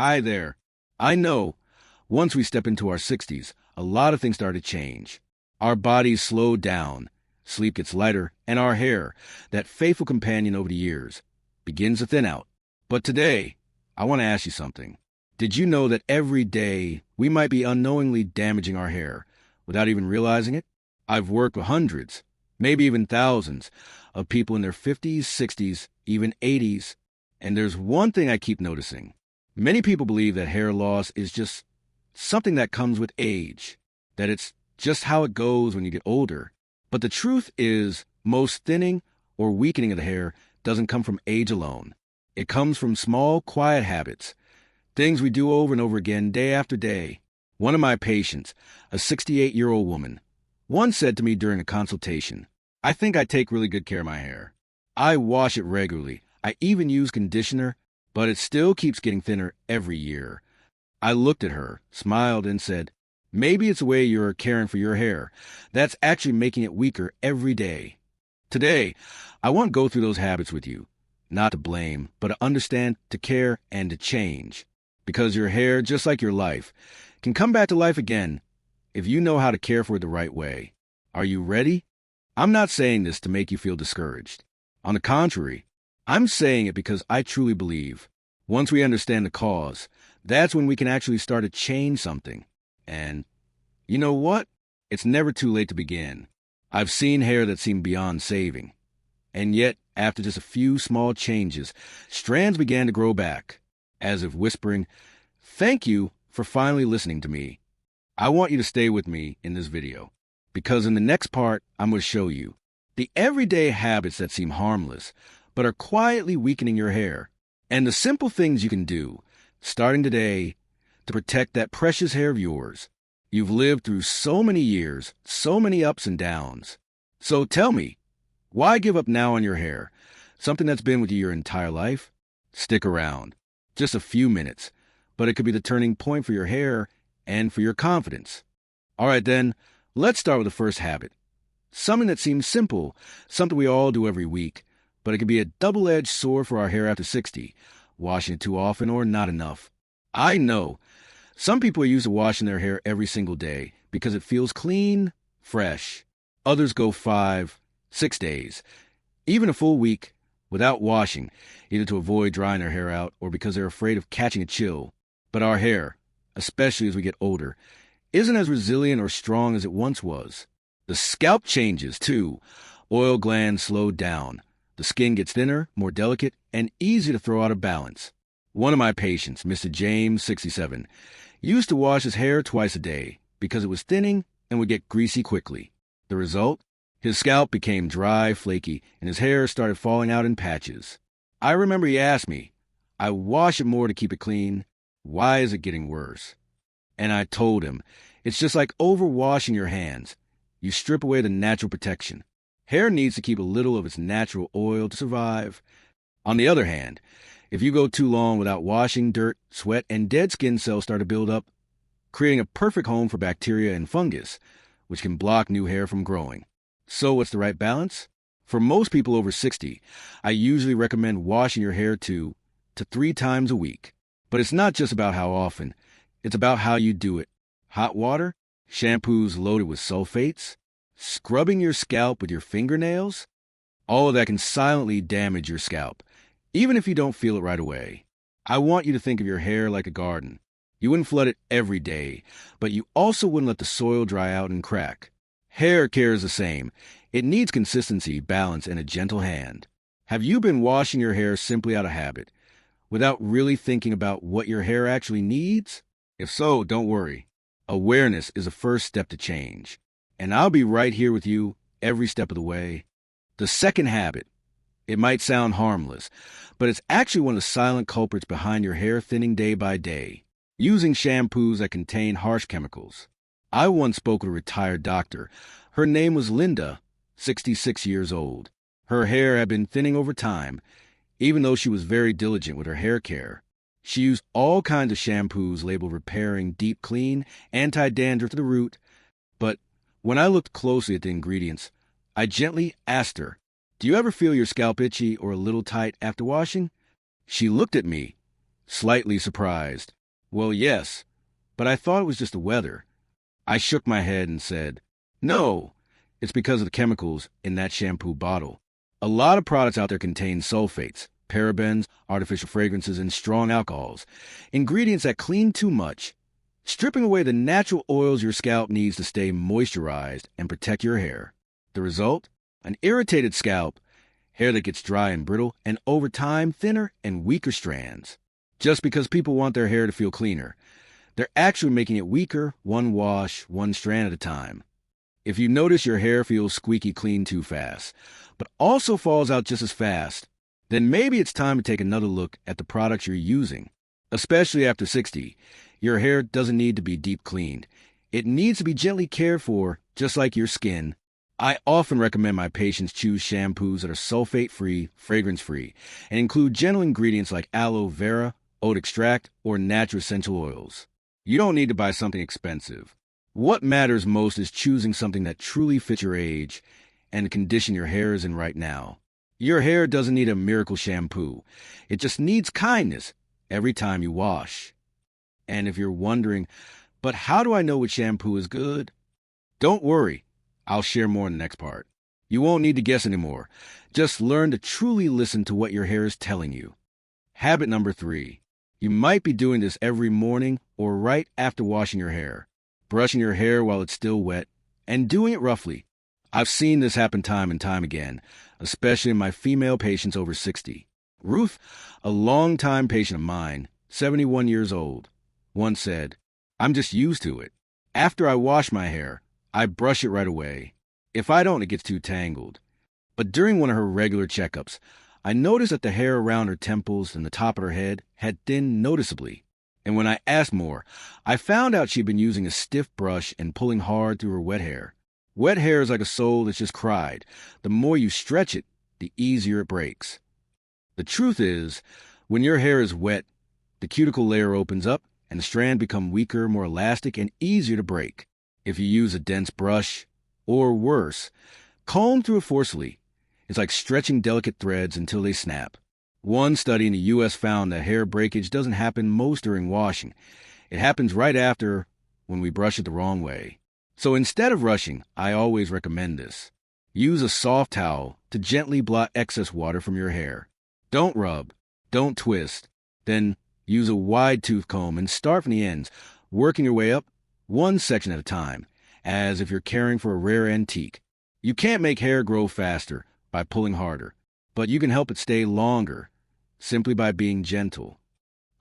Hi there. I know, once we step into our 60s, a lot of things start to change. Our bodies slow down, sleep gets lighter, and our hair, that faithful companion over the years, begins to thin out. But today, I want to ask you something. Did you know that every day we might be unknowingly damaging our hair without even realizing it? I've worked with hundreds, maybe even thousands, of people in their 50s, 60s, even 80s, and there's one thing I keep noticing. Many people believe that hair loss is just something that comes with age, that it's just how it goes when you get older. But the truth is, most thinning or weakening of the hair doesn't come from age alone. It comes from small, quiet habits, things we do over and over again day after day. One of my patients, a 68-year-old woman, once said to me during a consultation, "I think I take really good care of my hair. I wash it regularly. I even use conditioner, but it still keeps getting thinner every year." I looked at her, smiled, and said, "Maybe it's the way you're caring for your hair that's actually making it weaker every day." Today, I want to go through those habits with you, not to blame, but to understand, to care, and to change. Because your hair, just like your life, can come back to life again if you know how to care for it the right way. Are you ready? I'm not saying this to make you feel discouraged. On the contrary, I'm saying it because I truly believe once we understand the cause, that's when we can actually start to change something. And you know what? It's never too late to begin. I've seen hair that seemed beyond saving. And yet, after just a few small changes, strands began to grow back, as if whispering, "Thank you for finally listening to me." I want you to stay with me in this video, because in the next part, I'm going to show you the everyday habits that seem harmless, but are quietly weakening your hair, and the simple things you can do, starting today, to protect that precious hair of yours. You've lived through so many years, so many ups and downs. So tell me, why give up now on your hair? Something that's been with you your entire life? Stick around. Just a few minutes, but it could be the turning point for your hair and for your confidence. All right then, let's start with the first habit. Something that seems simple, something we all do every week, but it can be a double-edged sword for our hair after 60, washing it too often or not enough. I know. Some people are used to washing their hair every single day because it feels clean, fresh. Others go 5, 6 days, even a full week, without washing, either to avoid drying their hair out or because they're afraid of catching a chill. But our hair, especially as we get older, isn't as resilient or strong as it once was. The scalp changes, too. Oil glands slow down. The skin gets thinner, more delicate, and easy to throw out of balance. One of my patients, Mr. James, 67, used to wash his hair twice a day because it was thinning and would get greasy quickly. The result? His scalp became dry, flaky, and his hair started falling out in patches. I remember he asked me, "I wash it more to keep it clean. Why is it getting worse?" And I told him, it's just like overwashing your hands. You strip away the natural protection. Hair needs to keep a little of its natural oil to survive. On the other hand, if you go too long without washing, dirt, sweat, and dead skin cells start to build up, creating a perfect home for bacteria and fungus, which can block new hair from growing. So what's the right balance? For most people over 60, I usually recommend washing your hair 2 to 3 times a week. But it's not just about how often, it's about how you do it. Hot water, shampoos loaded with sulfates, scrubbing your scalp with your fingernails, all of that can silently damage your scalp, even if you don't feel it right away. I want you to think of your hair like a garden. You wouldn't flood it every day, but you also wouldn't let the soil dry out and crack. Hair care is the same. It needs consistency, balance, and a gentle hand. Have you been washing your hair simply out of habit, without really thinking about what your hair actually needs? If so, don't worry. Awareness is the first step to change. And I'll be right here with you every step of the way. The second habit. It might sound harmless, but it's actually one of the silent culprits behind your hair thinning day by day. Using shampoos that contain harsh chemicals. I once spoke with a retired doctor. Her name was Linda, 66 years old. Her hair had been thinning over time, even though she was very diligent with her hair care. She used all kinds of shampoos labeled repairing, deep clean, anti-dandruff to the root. But when I looked closely at the ingredients, I gently asked her, "Do you ever feel your scalp itchy or a little tight after washing?" She looked at me, slightly surprised. Well, yes, but I thought it was just the weather. I shook my head and said, no, it's because of the chemicals in that shampoo bottle. A lot of products out there contain sulfates, parabens, artificial fragrances, and strong alcohols, ingredients that clean too much, stripping away the natural oils your scalp needs to stay moisturized and protect your hair. The result? An irritated scalp, hair that gets dry and brittle, and over time, thinner and weaker strands. Just because people want their hair to feel cleaner, they're actually making it weaker, one wash, one strand at a time. If you notice your hair feels squeaky clean too fast, but also falls out just as fast, then maybe it's time to take another look at the products you're using. Especially after 60, your hair doesn't need to be deep cleaned. It needs to be gently cared for, just like your skin. I often recommend my patients choose shampoos that are sulfate-free, fragrance-free, and include gentle ingredients like aloe vera, oat extract, or natural essential oils. You don't need to buy something expensive. What matters most is choosing something that truly fits your age and the condition your hair is in right now. Your hair doesn't need a miracle shampoo. It just needs kindness every time you wash. And if you're wondering, but how do I know which shampoo is good? Don't worry. I'll share more in the next part. You won't need to guess anymore. Just learn to truly listen to what your hair is telling you. Habit number 3. You might be doing this every morning or right after washing your hair, brushing your hair while it's still wet, and doing it roughly. I've seen this happen time and time again, especially in my female patients over 60. Ruth, a longtime patient of mine, 71 years old, once said, I'm just used to it. After I wash my hair, I brush it right away. If I don't, it gets too tangled. But during one of her regular checkups, I noticed that the hair around her temples and the top of her head had thinned noticeably. And when I asked more, I found out she'd been using a stiff brush and pulling hard through her wet hair. Wet hair is like a soul that's just cried. The more you stretch it, the easier it breaks. The truth is, when your hair is wet, the cuticle layer opens up and the strand becomes weaker, more elastic, and easier to break. If you use a dense brush, or worse, comb through it forcefully, it's like stretching delicate threads until they snap. One study in the U.S. found that hair breakage doesn't happen most during washing. It happens right after, when we brush it the wrong way. So instead of rushing, I always recommend this. Use a soft towel to gently blot excess water from your hair. Don't rub, don't twist. Then use a wide tooth comb and start from the ends, working your way up one section at a time, as if you're caring for a rare antique. You can't make hair grow faster by pulling harder, but you can help it stay longer simply by being gentle.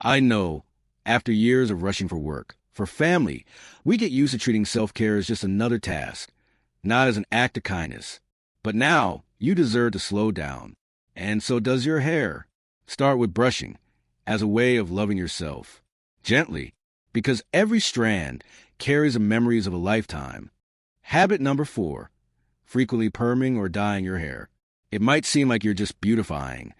I know, after years of rushing for work, for family, we get used to treating self-care as just another task, not as an act of kindness. But now, you deserve to slow down, and so does your hair. Start with brushing, as a way of loving yourself. Gently, because every strand carries the memories of a lifetime. Habit number 4, frequently perming or dyeing your hair. It might seem like you're just beautifying,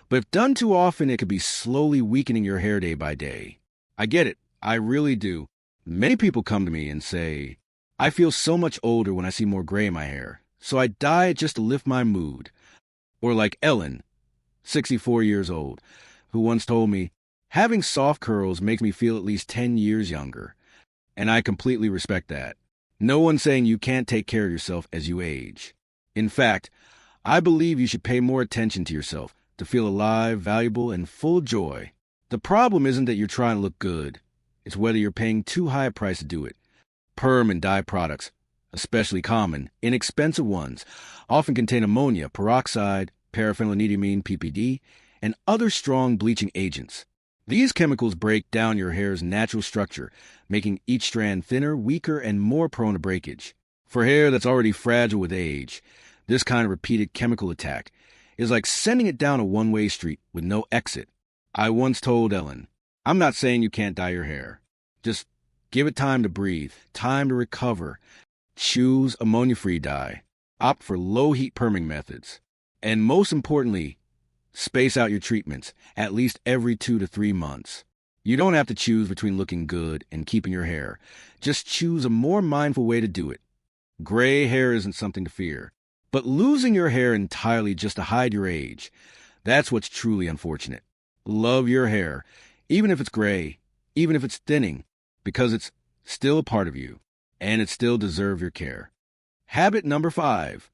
but if done too often, it could be slowly weakening your hair day by day. I get it. I really do. Many people come to me and say, I feel so much older when I see more gray in my hair, so I dye it just to lift my mood. Or like Ellen, 64 years old, who once told me, having soft curls makes me feel at least 10 years younger. And I completely respect that. No one's saying you can't take care of yourself as you age. In fact, I believe you should pay more attention to yourself to feel alive, valuable, and full of joy. The problem isn't that you're trying to look good. It's whether you're paying too high a price to do it. Perm and dye products, especially common, inexpensive ones, often contain ammonia, peroxide, paraphenylnediamine, PPD, and other strong bleaching agents. These chemicals break down your hair's natural structure, making each strand thinner, weaker, and more prone to breakage. For hair that's already fragile with age, this kind of repeated chemical attack is like sending it down a one-way street with no exit. I once told Ellen, I'm not saying you can't dye your hair. Just give it time to breathe, time to recover. Choose ammonia-free dye. Opt for low-heat perming methods. And most importantly, space out your treatments at least every 2 to 3 months. You don't have to choose between looking good and keeping your hair. Just choose a more mindful way to do it. Gray hair isn't something to fear. But losing your hair entirely just to hide your age, that's what's truly unfortunate. Love your hair, even if it's gray, even if it's thinning, because it's still a part of you, and it still deserves your care. Habit number 5,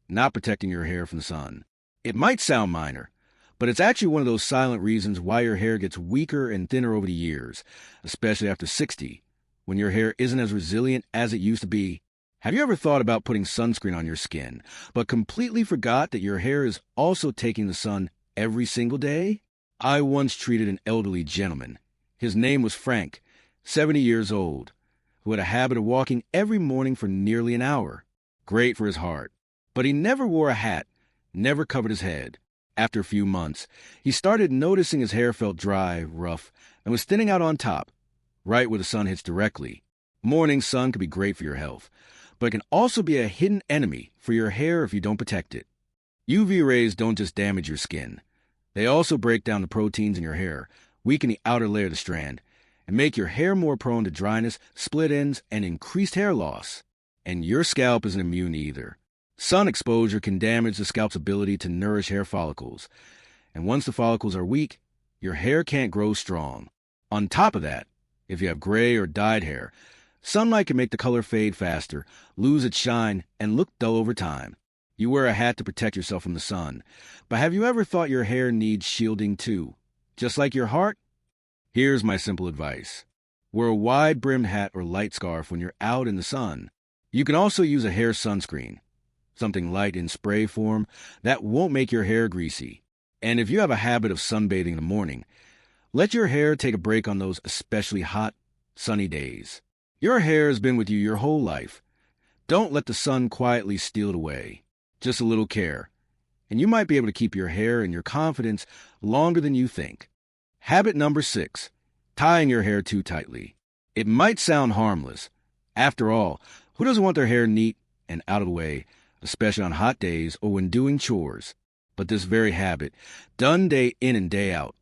not protecting your hair from the sun. It might sound minor, but it's actually one of those silent reasons why your hair gets weaker and thinner over the years, especially after 60, when your hair isn't as resilient as it used to be. Have you ever thought about putting sunscreen on your skin, but completely forgot that your hair is also taking the sun every single day? I once treated an elderly gentleman. His name was Frank, 70 years old, who had a habit of walking every morning for nearly an hour. Great for his heart. But he never wore a hat, never covered his head. After a few months, he started noticing his hair felt dry, rough, and was thinning out on top, right where the sun hits directly. Morning sun can be great for your health, but it can also be a hidden enemy for your hair if you don't protect it. UV rays don't just damage your skin. They also break down the proteins in your hair, weaken the outer layer of the strand, and make your hair more prone to dryness, split ends, and increased hair loss. And your scalp isn't immune either. Sun exposure can damage the scalp's ability to nourish hair follicles, and once the follicles are weak, your hair can't grow strong. On top of that, if you have gray or dyed hair, sunlight can make the color fade faster, lose its shine, and look dull over time. You wear a hat to protect yourself from the sun, but have you ever thought your hair needs shielding too? Just like your heart? Here's my simple advice. Wear a wide-brimmed hat or light scarf when you're out in the sun. You can also use a hair sunscreen, something light in spray form that won't make your hair greasy. And if you have a habit of sunbathing in the morning, let your hair take a break on those especially hot, sunny days. Your hair has been with you your whole life. Don't let the sun quietly steal it away. Just a little care, and you might be able to keep your hair and your confidence longer than you think. Habit number 6, tying your hair too tightly. It might sound harmless. After all, who doesn't want their hair neat and out of the way, especially on hot days or when doing chores? But this very habit, done day in and day out,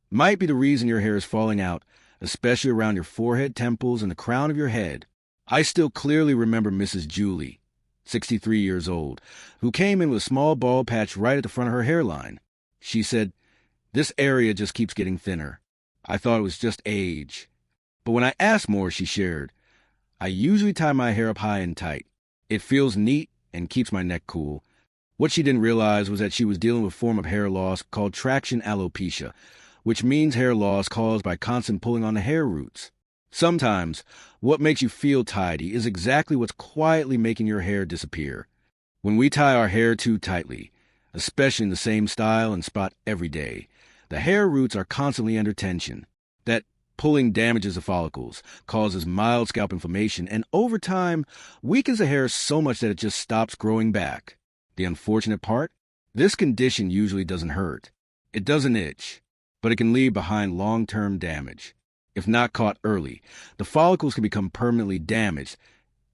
might be the reason your hair is falling out, especially around your forehead, temples, and the crown of your head. I still clearly remember Mrs. Julie, 63 years old, who came in with a small bald patch right at the front of her hairline. She said, "This area just keeps getting thinner." I thought it was just age. But when I asked more, she shared, "I usually tie my hair up high and tight. It feels neat and keeps my neck cool." What she didn't realize was that she was dealing with a form of hair loss called traction alopecia, which means hair loss caused by constant pulling on the hair roots. Sometimes, what makes you feel tidy is exactly what's quietly making your hair disappear. When we tie our hair too tightly, especially in the same style and spot every day, the hair roots are constantly under tension. That pulling damages the follicles, causes mild scalp inflammation, and over time, weakens the hair so much that it just stops growing back. The unfortunate part? This condition usually doesn't hurt. It doesn't itch, but it can leave behind long-term damage. If not caught early, the follicles can become permanently damaged,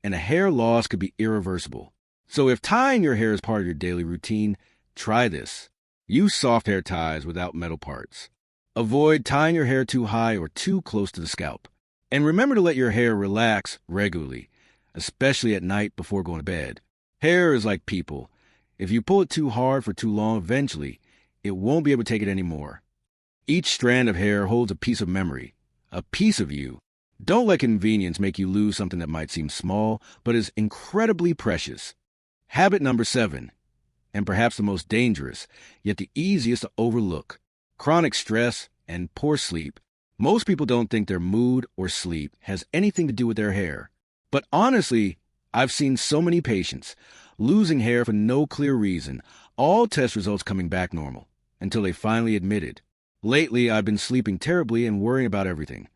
and the hair loss could be irreversible. So if tying your hair is part of your daily routine, try this. Use soft hair ties without metal parts. Avoid tying your hair too high or too close to the scalp. And remember to let your hair relax regularly, especially at night before going to bed. Hair is like people. If you pull it too hard for too long, eventually, it won't be able to take it anymore. Each strand of hair holds a piece of memory, a piece of you. Don't let convenience make you lose something that might seem small, but is incredibly precious. Habit number 7, and perhaps the most dangerous, yet the easiest to overlook: chronic stress and poor sleep. Most people don't think their mood or sleep has anything to do with their hair. But honestly, I've seen so many patients losing hair for no clear reason, all test results coming back normal, until they finally admitted, "Lately, I've been sleeping terribly and worrying about everything."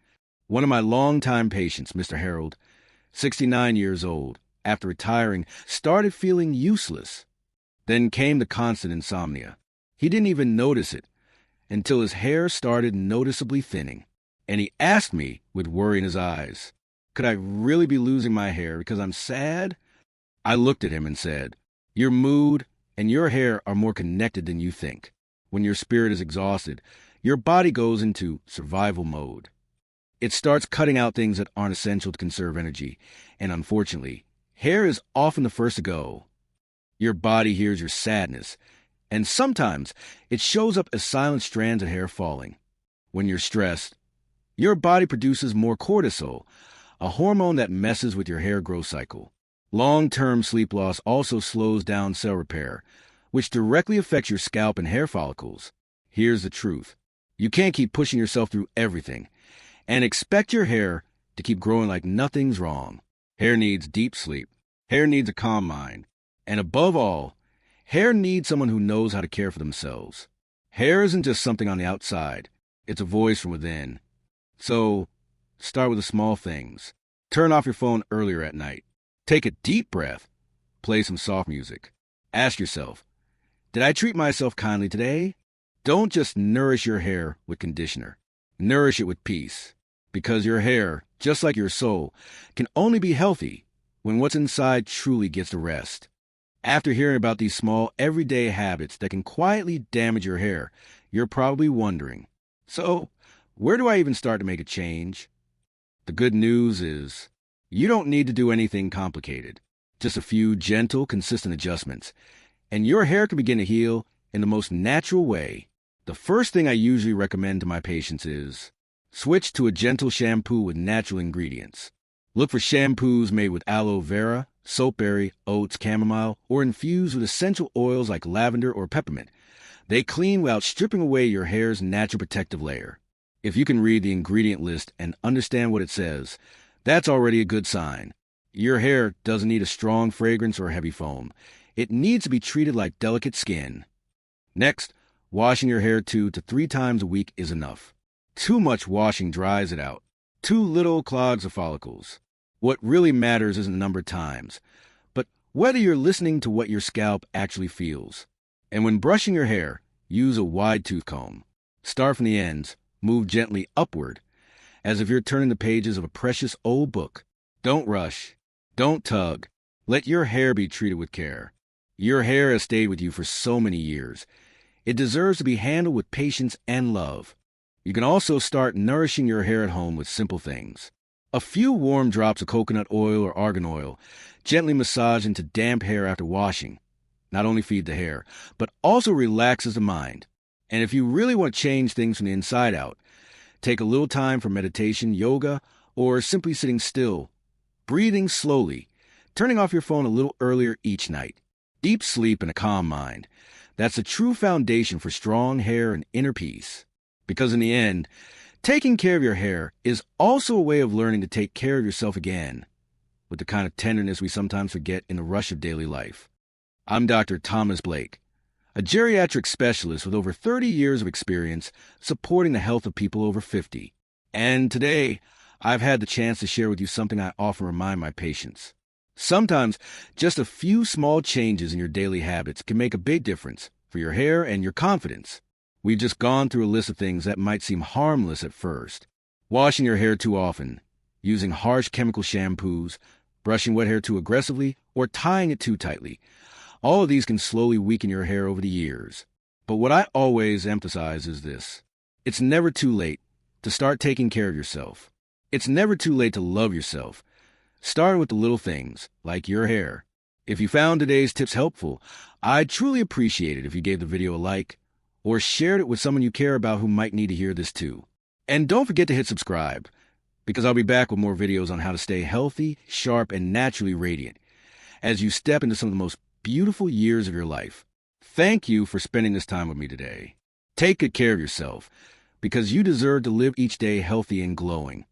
One of my longtime patients, Mr. Harold, 69 years old, after retiring, started feeling useless. Then came the constant insomnia. He didn't even notice it until his hair started noticeably thinning. And he asked me, with worry in his eyes, could I really be losing my hair because I'm sad? I looked at him and said, "Your mood and your hair are more connected than you think. When your spirit is exhausted, your body goes into survival mode. It starts cutting out things that aren't essential to conserve energy, and unfortunately, hair is often the first to go. Your body hears your sadness, and sometimes it shows up as silent strands of hair falling. When you're stressed, Your body produces more cortisol, a hormone that messes with your hair growth cycle. Long-term sleep loss also slows down cell repair, which directly affects your scalp and hair follicles. Here's the truth. You can't keep pushing yourself through everything and expect your hair to keep growing like nothing's wrong. Hair needs deep sleep. Hair needs a calm mind. And above all, hair needs someone who knows how to care for themselves. Hair isn't just something on the outside. It's a voice from within. So, start with the small things. Turn off your phone earlier at night. Take a deep breath. Play some soft music. Ask yourself, did I treat myself kindly today? Don't just nourish your hair with conditioner. Nourish it with peace. Because your hair, just like your soul, can only be healthy when what's inside truly gets to rest. After hearing about these small, everyday habits that can quietly damage your hair, you're probably wondering, so where do I even start to make a change? The good news is, you don't need to do anything complicated. Just a few gentle, consistent adjustments, and your hair can begin to heal in the most natural way. The first thing I usually recommend to my patients is switch to a gentle shampoo with natural ingredients. Look for shampoos made with aloe vera, soapberry, oats, chamomile, or infused with essential oils like lavender or peppermint. They clean without stripping away your hair's natural protective layer. If you can read the ingredient list and understand what it says, that's already a good sign. Your hair doesn't need a strong fragrance or heavy foam. It needs to be treated like delicate skin. Next, washing your hair 2 to 3 times a week is enough. Too much washing dries it out. Too little clogs the follicles. What really matters isn't the number of times, but whether you're listening to what your scalp actually feels. And when brushing your hair, use a wide tooth comb. Start from the ends, move gently upward, as if you're turning the pages of a precious old book. Don't rush. Don't tug. Let your hair be treated with care. Your hair has stayed with you for so many years. It deserves to be handled with patience and love. You can also start nourishing your hair at home with simple things. A few warm drops of coconut oil or argan oil, gently massaged into damp hair after washing, not only feed the hair, but also relaxes the mind. And if you really want to change things from the inside out, take a little time for meditation, yoga, or simply sitting still, breathing slowly, turning off your phone a little earlier each night. Deep sleep and a calm mind. That's the true foundation for strong hair and inner peace. Because in the end, taking care of your hair is also a way of learning to take care of yourself again, with the kind of tenderness we sometimes forget in the rush of daily life. I'm Dr. Thomas Blake, a geriatric specialist with over 30 years of experience supporting the health of people over 50. And today, I've had the chance to share with you something I often remind my patients. Sometimes, just a few small changes in your daily habits can make a big difference for your hair and your confidence. We've just gone through a list of things that might seem harmless at first. Washing your hair too often, using harsh chemical shampoos, brushing wet hair too aggressively, or tying it too tightly. All of these can slowly weaken your hair over the years. But what I always emphasize is this. It's never too late to start taking care of yourself. It's never too late to love yourself. Start with the little things, like your hair. If you found today's tips helpful, I'd truly appreciate it if you gave the video a like, or shared it with someone you care about who might need to hear this too. And don't forget to hit subscribe, because I'll be back with more videos on how to stay healthy, sharp, and naturally radiant as you step into some of the most beautiful years of your life. Thank you for spending this time with me today. Take good care of yourself, because you deserve to live each day healthy and glowing.